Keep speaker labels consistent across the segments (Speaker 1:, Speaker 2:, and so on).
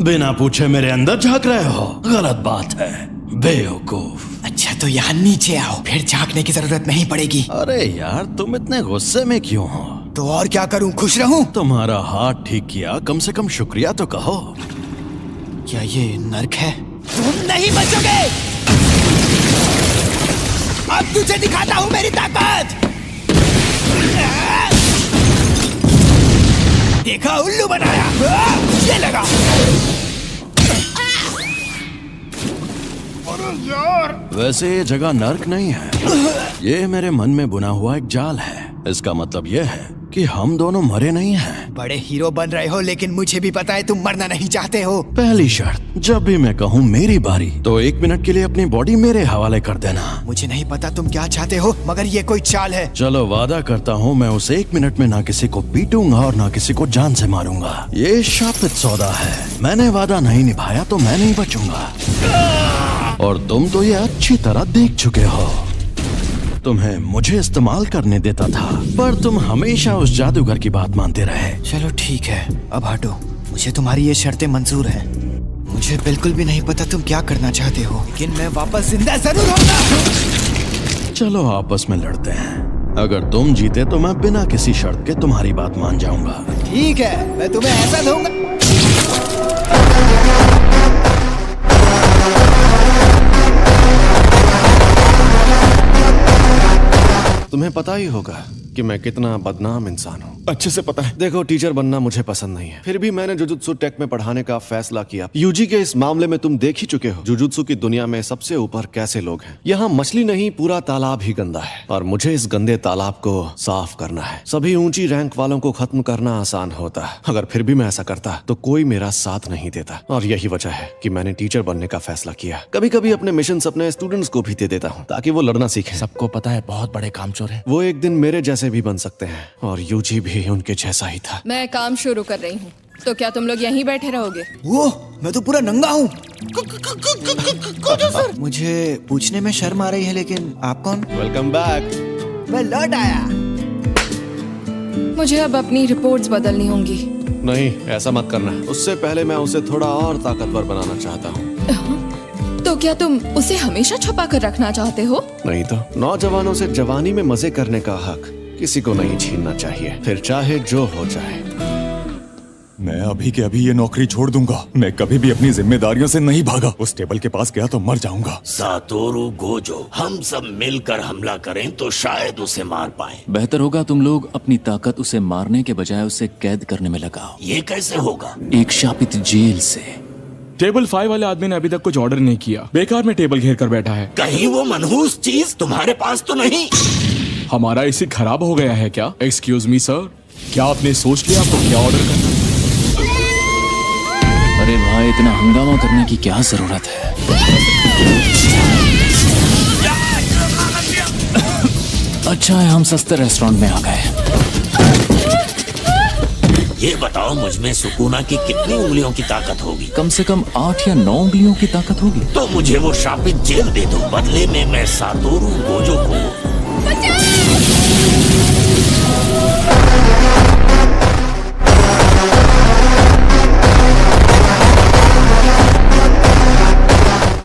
Speaker 1: बिना पूछे मेरे अंदर झांक रहे हो, गलत बात है, बेवकूफ।
Speaker 2: अच्छा तो यहाँ नीचे आओ, फिर झांकने की जरूरत नहीं पड़ेगी।
Speaker 1: अरे यार तुम इतने गुस्से में क्यों हो?
Speaker 2: तो और क्या करूँ, खुश रहूं?
Speaker 1: तुम्हारा हाथ ठीक किया, कम से कम शुक्रिया तो कहो।
Speaker 2: क्या ये नर्क है? तुम नहीं बचोगे। अब तुझे दिखाता हूँ मेरी ताकत। देखा, उल्लू बनाया। ये लगा। अरे यार,
Speaker 1: वैसे ये जगह नर्क नहीं है, ये मेरे मन में बुना हुआ एक जाल है। इसका मतलब ये है कि हम दोनों मरे नहीं हैं।
Speaker 2: बड़े हीरो बन रहे हो, लेकिन मुझे भी पता है तुम मरना नहीं चाहते हो।
Speaker 1: पहली शर्त, जब भी मैं कहूँ मेरी बारी, तो 1 मिनट के लिए अपनी बॉडी मेरे हवाले कर देना।
Speaker 2: मुझे नहीं पता तुम क्या चाहते हो, मगर ये कोई चाल है।
Speaker 1: चलो वादा करता हूँ मैं उस 1 मिनट में ना किसी को पीटूंगा और ना किसी को जान से मारूंगा। ये शापित सौदा है, मैंने वादा नहीं निभाया तो मैं नहीं बचूंगा। और तुम तो ये अच्छी तरह देख चुके हो। तुम्हें मुझे इस्तेमाल करने देता था, पर तुम हमेशा उस जादूगर की बात मानते रहे।
Speaker 2: चलो ठीक है, अब हटो। मुझे तुम्हारी ये शर्तें मंजूर हैं। मुझे बिल्कुल भी नहीं पता तुम क्या करना चाहते हो, लेकिन मैं वापस जिंदा जरूर होगा।
Speaker 1: चलो आपस में लड़ते हैं। अगर तुम जीते तो मैं बिना किसी शर्त के तुम्हारी बात मान जाऊंगा।
Speaker 2: ठीक है, मैं तुम्हें ऐसा दूंगा।
Speaker 3: तुम्हें पता ही होगा कि मैं कितना बदनाम इंसान हूँ।
Speaker 4: अच्छे से पता है।
Speaker 3: देखो, टीचर बनना मुझे पसंद नहीं है, फिर भी मैंने जुजुत्सु टेक में पढ़ाने का फैसला किया। यूजी के इस मामले में तुम देख ही चुके हो जुजुत्सु की दुनिया में सबसे ऊपर कैसे लोग हैं। यहाँ मछली नहीं, पूरा तालाब ही गंदा है, और मुझे इस गंदे तालाब को साफ करना है। सभी ऊंची रैंक वालों को खत्म करना आसान होता है, अगर फिर भी मैं ऐसा करता तो कोई मेरा साथ नहीं देता। और यही वजह है कि मैंने टीचर बनने का फैसला किया। कभी कभी अपने मिशन अपने स्टूडेंट्स को भी दे देता हूँ, ताकि वो लड़ना सीखें।
Speaker 4: सबको पता है बहुत बड़े कामचोर हैं।
Speaker 3: वो एक दिन मेरे जैसे भी बन सकते हैं, और यूजी भी उनके जैसा ही था।
Speaker 5: मैं काम शुरू कर रही हूँ, तो क्या तुम लोग यहीं बैठे रहोगे?
Speaker 2: वो मैं तो पूरा नंगा हूँ। मुझे पूछने में शर्म आ रही है, लेकिन आप कौन?
Speaker 3: Welcome back.
Speaker 2: मैं लौट आया।
Speaker 5: मुझे अब अपनी रिपोर्ट्स बदलनी होंगी।
Speaker 3: नहीं, ऐसा मत करना। उससे पहले मैं उसे थोड़ा और ताकतवर बनाना चाहता हूँ।
Speaker 5: तो क्या तुम उसे हमेशा छुपा कर रखना चाहते हो?
Speaker 3: नहीं तो। नौजवानों से जवानी में मजे करने का हक किसी को नहीं छीनना चाहिए, फिर चाहे जो हो जाए।
Speaker 4: मैं अभी के अभी ये नौकरी छोड़ दूंगा। मैं कभी भी अपनी जिम्मेदारियों से नहीं भागा। उस टेबल के पास गया तो मर जाऊंगा।
Speaker 6: सातोरू गोजो, हम सब मिलकर हमला करें तो शायद उसे मार पाए।
Speaker 7: बेहतर होगा तुम लोग अपनी ताकत उसे मारने के बजाय उसे कैद करने में लगाओ।
Speaker 6: ये कैसे होगा?
Speaker 7: एक शापित जेल से।
Speaker 8: टेबल 5 वाले आदमी ने अभी तक कुछ ऑर्डर नहीं किया, बेकार में टेबल घेर कर बैठा है।
Speaker 6: कहीं वो मनहूस चीज तुम्हारे पास तो नहीं?
Speaker 8: हमारा इसी खराब हो गया है क्या? एक्सक्यूज मी सर, क्या आपने सोच लिया आपको क्या ऑर्डर करना?
Speaker 7: अरे भाई, इतना हंगामा करने की क्या जरूरत है? अच्छा है हम सस्ते रेस्टोरेंट में आ गए।
Speaker 6: ये बताओ, मुझ में सुकूना की कितनी उंगलियों की ताकत होगी?
Speaker 7: कम से कम 8 या 9 उंगलियों की ताकत होगी।
Speaker 6: तो मुझे वो शापित जेल दे दो, बदले में मैं सातोरू गोजो को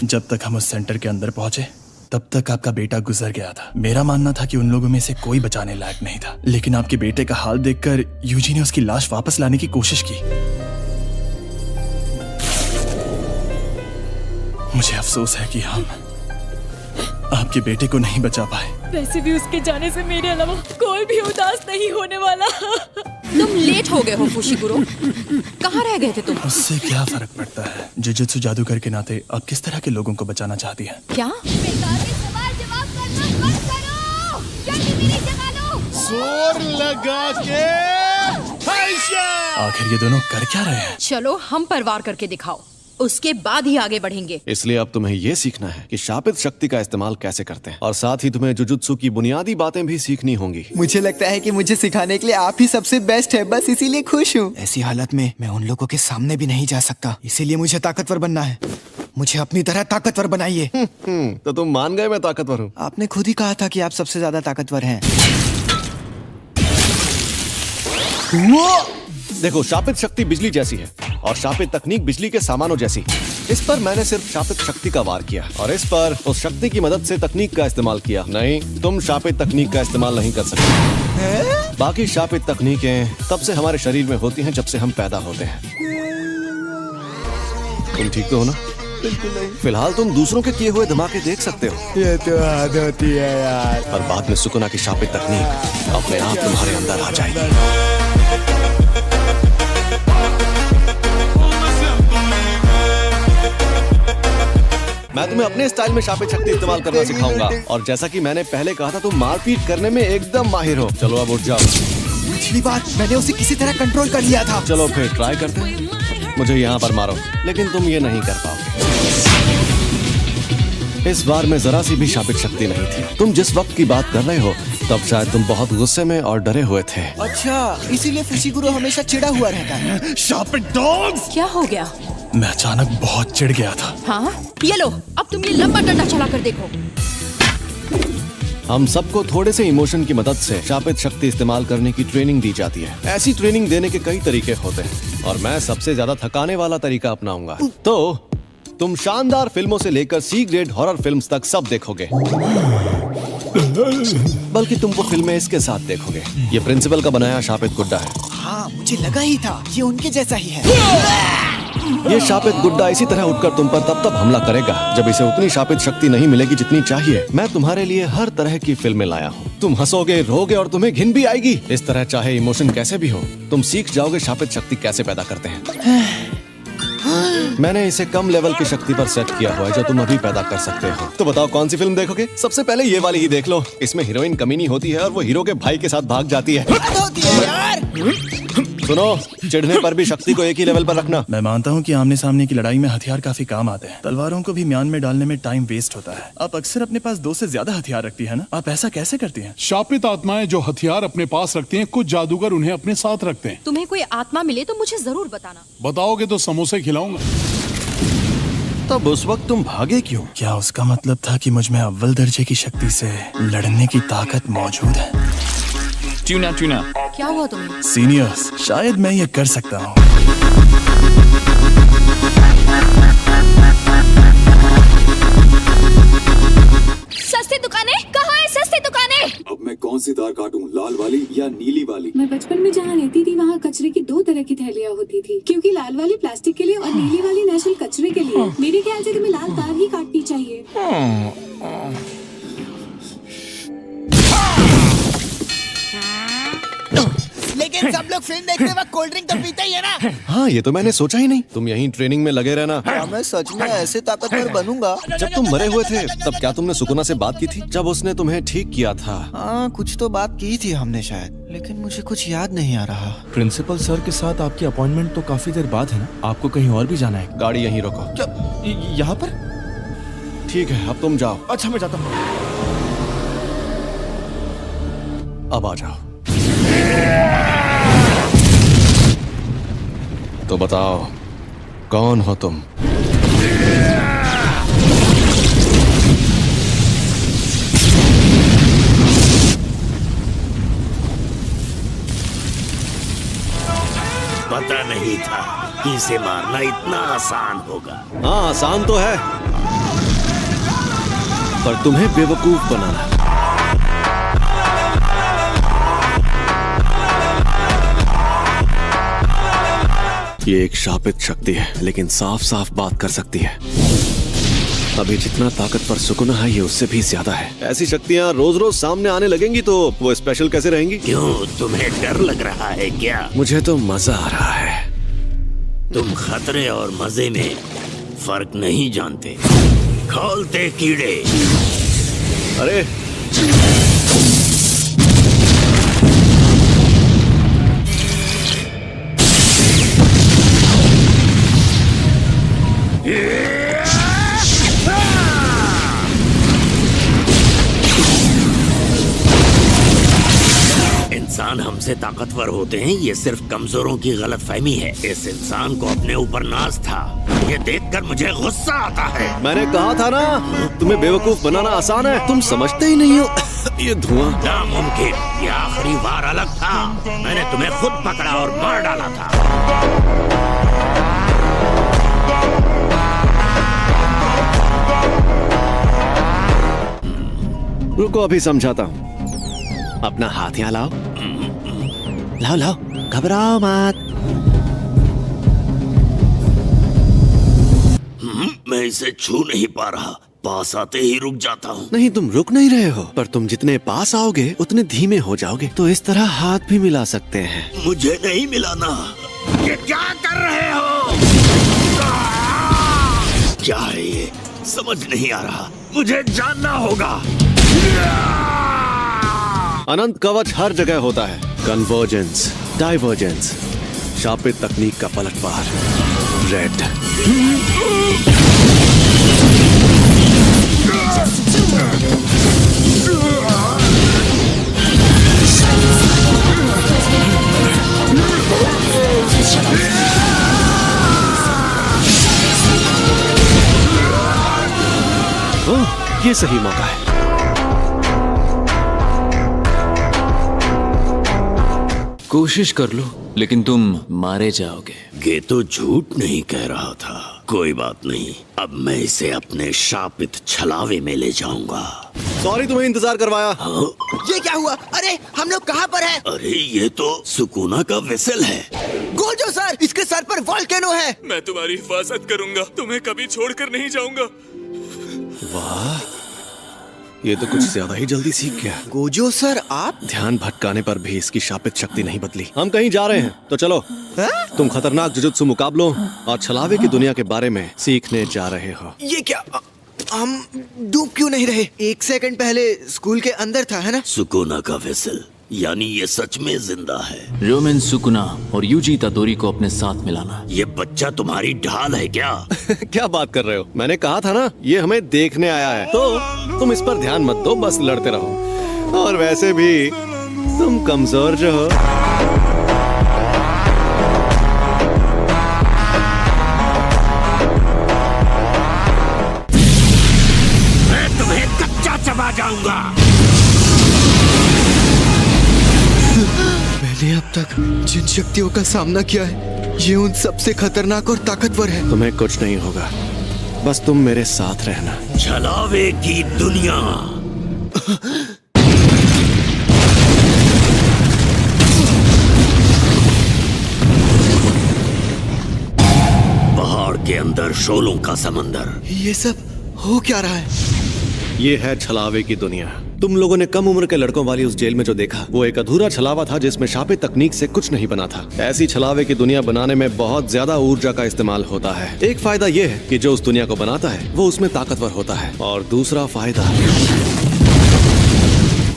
Speaker 4: जब तक हम उस सेंटर के अंदर पहुंचे तब तक आपका बेटा गुजर गया था। मेरा मानना था कि उन लोगों में से कोई बचाने लायक नहीं था, लेकिन आपके बेटे का हाल देखकर यूजी ने उसकी लाश वापस लाने की कोशिश की। मुझे अफसोस है कि हम आपके बेटे को नहीं बचा पाए।
Speaker 5: वैसे भी उसके जाने से मेरे अलावा कोई भी उदास नहीं होने वाला। तुम लेट हो गए हो फुशिगुरो, कहाँ रह गए थे तुम?
Speaker 4: उससे क्या फर्क पड़ता है? जुजुत्सु जादूगर के नाते आप किस तरह के लोगों को बचाना चाहती हैं?
Speaker 5: क्या?
Speaker 3: जोर लगा के
Speaker 4: आखिर ये दोनों कर क्या रहे हैं?
Speaker 5: चलो हम पर वार करके दिखाओ, उसके बाद ही आगे बढ़ेंगे।
Speaker 3: इसलिए अब तुम्हें ये सीखना है कि शापित शक्ति का इस्तेमाल कैसे करते हैं, और साथ ही तुम्हें जुजुत्सु की बुनियादी बातें भी सीखनी होंगी।
Speaker 2: मुझे लगता है कि मुझे सिखाने के लिए आप ही सबसे बेस्ट है, बस इसीलिए खुश हूँ। ऐसी हालत में मैं उन लोगों के सामने भी नहीं जा सकता, इसीलिए मुझे ताकतवर बनना है। मुझे अपनी तरह ताकतवर बनाइए।
Speaker 3: तो तुम मान गए मैं ताकतवर हूँ?
Speaker 2: आपने खुद ही कहा था कि आप सबसे ज्यादा ताकतवर हैं।
Speaker 3: देखो, शापित शक्ति बिजली जैसी है। और शापित तकनीक बिजली के सामानों जैसी। इस पर मैंने सिर्फ शापित शक्ति का वार किया और इस पर उस शक्ति की मदद से तकनीक का इस्तेमाल किया। नहीं, तुम शापित तकनीक का इस्तेमाल नहीं कर सकते। बाकी शापित तकनीकें तब से हमारे शरीर में होती हैं जब से हम पैदा होते हैं। तुम ठीक तो हो ना?
Speaker 2: बिल्कुल नहीं।
Speaker 3: फिलहाल तुम दूसरों के किए हुए धमाके देख सकते हो।
Speaker 2: ये तो हद होती है यार।
Speaker 3: पर बाद में सुकुना की शापित तकनीक अपने आप तुम्हारे अंदर आ जाएगी। मैं तुम्हें अपने स्टाइल में शापित शक्ति इस्तेमाल करना सिखाऊंगा और जैसा कि मैंने पहले कहा था, तुम मारपीट करने में एकदम माहिर हो। चलो अब उठ जाओ।
Speaker 2: पिछली बार मैंने उसे किसी तरह कंट्रोल कर लिया था।
Speaker 3: चलो फिर ट्राई करते हैं। मुझे यहाँ पर मारो, लेकिन तुम ये नहीं कर पाओगे। इस बार में जरा सी भी शापित शक्ति नहीं थी। तुम जिस वक्त की बात कर रहे हो तब शायद तुम बहुत गुस्से में और डरे हुए थे।
Speaker 2: अच्छा, इसीलिए फुशिगुरो हमेशा चिढ़ा हुआ रहता है।
Speaker 4: शापित डॉग्स!
Speaker 5: क्या हो गया?
Speaker 4: मैं अचानक बहुत चिढ़ गया था।
Speaker 5: हाँ, ये लो, अब तुम ये लंबा डंडा चला कर देखो।
Speaker 3: हम सबको थोड़े से इमोशन की मदद से शापित शक्ति इस्तेमाल करने की ट्रेनिंग दी जाती है। ऐसी ट्रेनिंग देने के कई तरीके होते हैं और मैं सबसे ज्यादा थकाने वाला तरीका अपनाऊंगा। तो तुम शानदार फिल्मों से लेकर सी ग्रेड हॉरर फिल्म्स तक सब देखोगे, बल्कि तुम वो फिल्में इसके साथ देखोगे। ये प्रिंसिपल का बनाया शापित गुड्डा है।
Speaker 2: हाँ, मुझे लगा ही था, ये उनके जैसा ही है।
Speaker 3: ये शापित गुड्डा इसी तरह उठकर तुम पर तब हमला करेगा जब इसे उतनी शापित शक्ति नहीं मिलेगी जितनी चाहिए। मैं तुम्हारे लिए हर तरह की फिल्में लाया हूँ। तुम हंसोगे, रोगे और तुम्हें घिन भी आएगी। इस तरह चाहे इमोशन कैसे भी हो, तुम सीख जाओगे शापित शक्ति कैसे पैदा करते हैं। मैंने इसे कम लेवल की शक्ति पर सेट किया हुआ है जो तुम अभी पैदा कर सकते हो। तो बताओ कौन सी फिल्म देखोगे? सबसे पहले ये वाली ही देख लो। इसमें हीरोइन कमीनी होती है और वो हीरो के भाई के साथ भाग जाती है। सुनो, चिढ़ने पर भी शक्ति को एक ही लेवल पर रखना।
Speaker 4: मैं मानता हूँ कि आमने सामने की लड़ाई में हथियार काफी काम आते हैं। तलवारों को भी म्यान में डालने में टाइम वेस्ट होता है। आप अक्सर अपने पास 2 से ज्यादा हथियार रखती है ना? आप ऐसा कैसे करती हैं?
Speaker 9: शापित आत्माएं जो हथियार अपने पास रखती हैं, कुछ जादूगर उन्हें अपने साथ रखते हैं।
Speaker 5: तुम्हें कोई आत्मा मिले तो मुझे जरूर बताना।
Speaker 9: बताओगे तो समोसे खिलाऊंगा।
Speaker 1: तब उस वक्त तुम भागे क्यों?
Speaker 4: क्या उसका मतलब था कि मुझ में अव्वल दर्जे की शक्ति से लड़ने की ताकत मौजूद है?
Speaker 7: ट्यूना ट्यूना,
Speaker 5: क्या हुआ तुम्हें?
Speaker 4: सीनियर्स, शायद मैं ये कर सकता हूँ।
Speaker 5: सस्ती दुकानें कहाँ है? सस्ती दुकानें।
Speaker 10: अब मैं कौन सी तार काटूं, लाल वाली या नीली वाली?
Speaker 11: मैं बचपन में जहाँ रहती थी वहाँ कचरे की 2 तरह की थैलियाँ होती थी, क्योंकि लाल वाली प्लास्टिक के लिए और नीली वाली नेचुरल कचरे के लिए। मेरे ख्याल से तुम्हें लाल तार ही काटनी चाहिए।
Speaker 2: लेकिन सब लोग फिल्म देखते वक्त कोल्ड ड्रिंक तो पीते ही है ना?
Speaker 3: हाँ, ये तो मैंने सोचा ही नहीं। तुम यहीं ट्रेनिंग में लगे रहना।
Speaker 2: मैं सच में ऐसे ताकतवर बनूंगा।
Speaker 3: जब तुम मरे हुए थे तब क्या तुमने सुकुना से बात की थी जब उसने तुम्हें ठीक किया था?
Speaker 2: हाँ, कुछ तो बात की थी हमने शायद, लेकिन मुझे कुछ याद नहीं आ रहा।
Speaker 12: प्रिंसिपल सर के साथ आपकी अपॉइंटमेंट तो काफी देर बाद है ना? आपको कहीं और भी जाना है?
Speaker 3: गाड़ी यहीं रोको।
Speaker 12: यहाँ पर?
Speaker 3: ठीक है, अब तुम जाओ।
Speaker 12: अच्छा, मैं जाता हूँ।
Speaker 3: अब आ जाओ। तो बताओ, कौन हो तुम?
Speaker 6: पता नहीं था कि इसे मारना इतना आसान होगा।
Speaker 3: हाँ, आसान तो है, पर तुम्हें बेवकूफ बनाना। ये एक शापित शक्ति है, लेकिन साफ साफ बात कर सकती है। अभी जितना ताकतवर सुकुना है, ये उससे भी ज्यादा है। ऐसी शक्तियाँ रोज रोज सामने आने लगेंगी तो वो स्पेशल कैसे रहेंगी?
Speaker 6: क्यों, तुम्हें डर लग रहा है क्या?
Speaker 3: मुझे तो मजा आ रहा है।
Speaker 6: तुम खतरे और मजे में फर्क नहीं जानते। खोलते कीड़े।
Speaker 3: अरे
Speaker 6: इंसान हमसे ताकतवर होते हैं, ये सिर्फ कमजोरों की गलतफहमी है। इस इंसान को अपने ऊपर नाज था। ये देखकर मुझे गुस्सा आता है।
Speaker 3: मैंने कहा था ना, तुम्हें बेवकूफ बनाना आसान है, तुम समझते ही नहीं हो। ये धुआं
Speaker 6: नामुमकिन। ये आखिरी बार अलग था। मैंने तुम्हें खुद पकड़ा और मार डाला था।
Speaker 3: रुको, अभी समझाता हूँ। अपना हाथ यहाँ लाओ। लाओ लाओ, घबराओ मत।
Speaker 6: मैं इसे छू नहीं पा रहा, पास आते ही रुक जाता हूँ।
Speaker 3: नहीं, तुम रुक नहीं रहे हो, पर तुम जितने पास आओगे उतने धीमे हो जाओगे। तो इस तरह हाथ भी मिला सकते हैं।
Speaker 6: मुझे नहीं मिलाना। ये क्या कर रहे हो? क्या है ये? समझ नहीं आ रहा, मुझे जानना होगा।
Speaker 3: अनंत कवच हर जगह होता है। कन्वर्जेंस, डाइवर्जेंस, शापित तकनीक का पलटवार। रेड। ओह, ये सही मौका है।
Speaker 7: कोशिश कर लो, लेकिन तुम मारे जाओगे।
Speaker 6: ये तो झूठ नहीं कह रहा था। कोई बात नहीं, अब मैं इसे अपने शापित छलावे में ले जाऊंगा।
Speaker 3: सॉरी तुम्हें इंतजार करवाया।
Speaker 2: ये क्या हुआ? अरे हम लोग कहाँ पर हैं?
Speaker 6: अरे ये तो सुकूना का वेसल है।
Speaker 2: गोजो सर, इसके सर पर वॉल्केनो है।
Speaker 4: मैं तुम्हारी हिफाजत करूंगा, तुम्हें कभी छोड़कर नहीं जाऊंगा।
Speaker 3: वाह, ये तो कुछ ज्यादा ही जल्दी सीख गया।
Speaker 2: गोजो सर, आप?
Speaker 3: ध्यान भटकाने पर भी इसकी शापित शक्ति नहीं बदली। हम कहीं जा रहे हैं, तो चलो। तुम खतरनाक जुजुत्सु मुकाबलों और छलावे की दुनिया के बारे में सीखने जा रहे हो।
Speaker 2: ये क्या? हम डूब क्यों नहीं रहे? 1 सेकंड पहले स्कूल के अंदर था, है ना?
Speaker 6: सुकूना का वेसल, यानी ये सच में जिंदा है।
Speaker 7: रोमन सुकुना और यूजी तादोरी को अपने साथ मिलाना।
Speaker 6: ये बच्चा तुम्हारी ढाल है क्या?
Speaker 3: क्या बात कर रहे हो? मैंने कहा था ना, ये हमें देखने आया है। तो तुम इस पर ध्यान मत दो, बस लड़ते रहो। और वैसे भी तुम कमजोर जो हो।
Speaker 6: मैं तुम्हें कच्चा चबा जाऊंगा।
Speaker 2: मैंने अब तक जिन शक्तियों का सामना किया है, ये उन सबसे खतरनाक और ताकतवर है।
Speaker 3: तुम्हें कुछ नहीं होगा, बस तुम मेरे साथ रहना।
Speaker 6: छलावे की दुनिया। पहाड़ के अंदर शोलों का समंदर।
Speaker 2: ये सब हो क्या रहा है?
Speaker 3: ये है छलावे की दुनिया। तुम लोगों ने कम उम्र के लड़कों वाली उस जेल में जो देखा, वो एक अधूरा छलावा था जिसमें शापित तकनीक से कुछ नहीं बना था। ऐसी छलावे की दुनिया बनाने में बहुत ज्यादा ऊर्जा का इस्तेमाल होता है। एक फायदा ये है कि जो उस दुनिया को बनाता है वो उसमें ताकतवर होता है, और दूसरा फायदा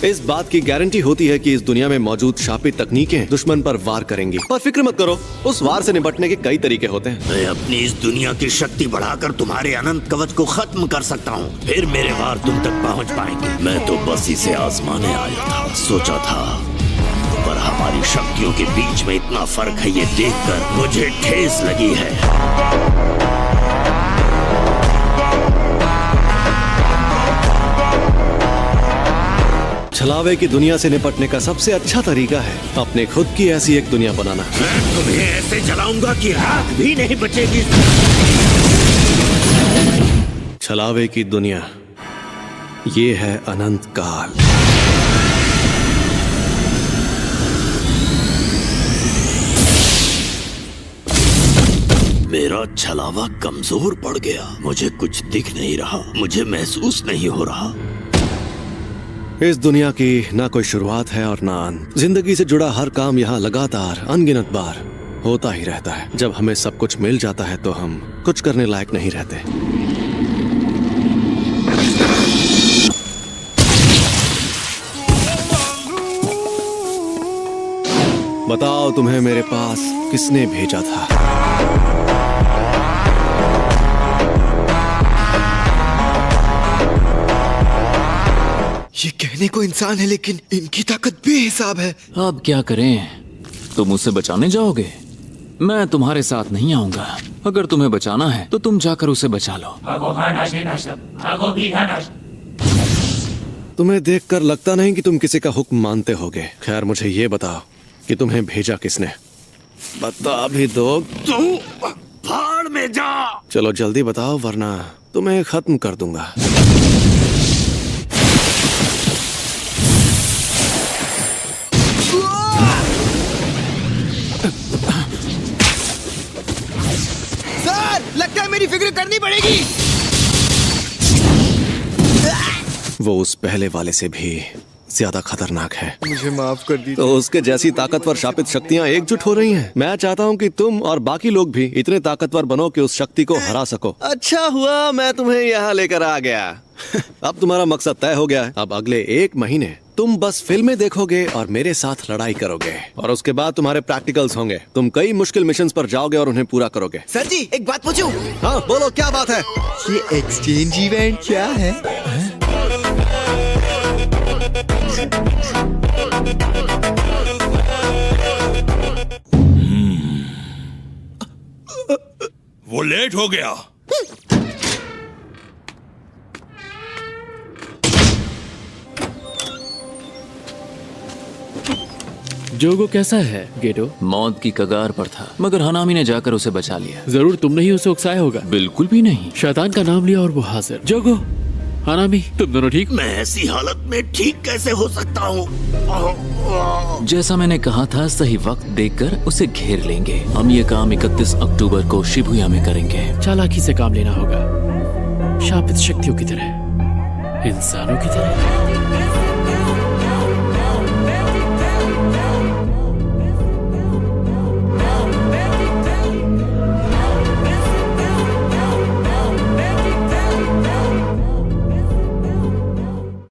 Speaker 3: इस बात की गारंटी होती है कि इस दुनिया में मौजूद शापित तकनीकें दुश्मन पर वार करेंगी। पर फिक्र मत करो, उस वार से निपटने के कई तरीके होते हैं।
Speaker 6: मैं अपनी इस दुनिया की शक्ति बढ़ाकर तुम्हारे अनंत कवच को खत्म कर सकता हूँ, फिर मेरे वार तुम तक पहुँच पाएंगे। मैं तो बस इसे आजमाने आया था, सोचा था, पर हमारी शक्तियों के बीच में इतना फर्क है, ये देखकर मुझे ठेस लगी है।
Speaker 3: छलावे की दुनिया से निपटने का सबसे अच्छा तरीका है अपने खुद की ऐसी एक दुनिया बनाना।
Speaker 6: मैं तुम्हें ऐसे जलाऊंगा कि राख भी नहीं बचेगी।
Speaker 3: छलावे की दुनिया, ये है अनंत काल।
Speaker 6: मेरा छलावा कमजोर पड़ गया, मुझे कुछ दिख नहीं रहा, मुझे महसूस नहीं हो रहा।
Speaker 3: इस दुनिया की ना कोई शुरुआत है और ना अंत। जिंदगी से जुड़ा हर काम यहाँ लगातार अनगिनत बार होता ही रहता है। जब हमें सब कुछ मिल जाता है तो हम कुछ करने लायक नहीं रहते। बताओ, तुम्हें मेरे पास किसने भेजा था?
Speaker 2: ये कहने को इंसान है, लेकिन इनकी ताकत बेहिसाब है।
Speaker 7: अब क्या करें? तुम उसे बचाने जाओगे? मैं तुम्हारे साथ नहीं आऊंगा। अगर तुम्हें बचाना है तो तुम जाकर उसे बचा लो।
Speaker 3: तुम्हें देखकर लगता नहीं कि तुम किसी का हुक्म मानते होगे। खैर, मुझे ये बताओ कि तुम्हें भेजा किसने? बता भी दो।
Speaker 6: तू भाड़ में ले जा।
Speaker 3: चलो जल्दी बताओ वरना तुम्हें खत्म कर दूंगा।
Speaker 2: सर, लगता है मेरी फिक्र करनी पड़ेगी।
Speaker 3: वो उस पहले वाले से भी ज्यादा खतरनाक है।
Speaker 2: मुझे माफ कर दीजिए।
Speaker 3: तो उसके जैसी ताकतवर शापित शक्तियाँ एकजुट हो रही हैं। मैं चाहता हूँ कि तुम और बाकी लोग भी इतने ताकतवर बनो कि उस शक्ति को हरा सको। अच्छा हुआ मैं तुम्हें यहाँ लेकर आ गया। अब तुम्हारा मकसद तय हो गया है। अब अगले 1 महीने तुम बस फिल्में देखोगे और मेरे साथ लड़ाई करोगे, और उसके बाद तुम्हारे प्रैक्टिकल्स होंगे। तुम कई मुश्किल मिशंस पर जाओगे और उन्हें पूरा करोगे।
Speaker 2: सर जी, एक बात पूछूं?
Speaker 3: हाँ बोलो, क्या बात है?
Speaker 2: ये एक्सचेंज इवेंट क्या है?
Speaker 6: वो लेट हो गया।
Speaker 13: जोगो कैसा है गेटो?
Speaker 7: मौत की कगार पर था, मगर हनामी ने जाकर उसे बचा लिया।
Speaker 13: जरूर तुमने ही उसे उकसाया होगा।
Speaker 7: बिल्कुल भी नहीं।
Speaker 13: शैतान का नाम लिया और वो हाजिर। जोगो, हनामी, तुम दोनों ठीक?
Speaker 6: मैं ऐसी हालत में ठीक कैसे हो सकता हूँ?
Speaker 7: जैसा मैंने कहा था, सही वक्त देखकर उसे घेर लेंगे। हम ये काम 31 अक्टूबर को शिबुया में करेंगे।
Speaker 13: चालाकी से काम लेना होगा, शापित शक्तियों की तरह, इंसानों की तरह।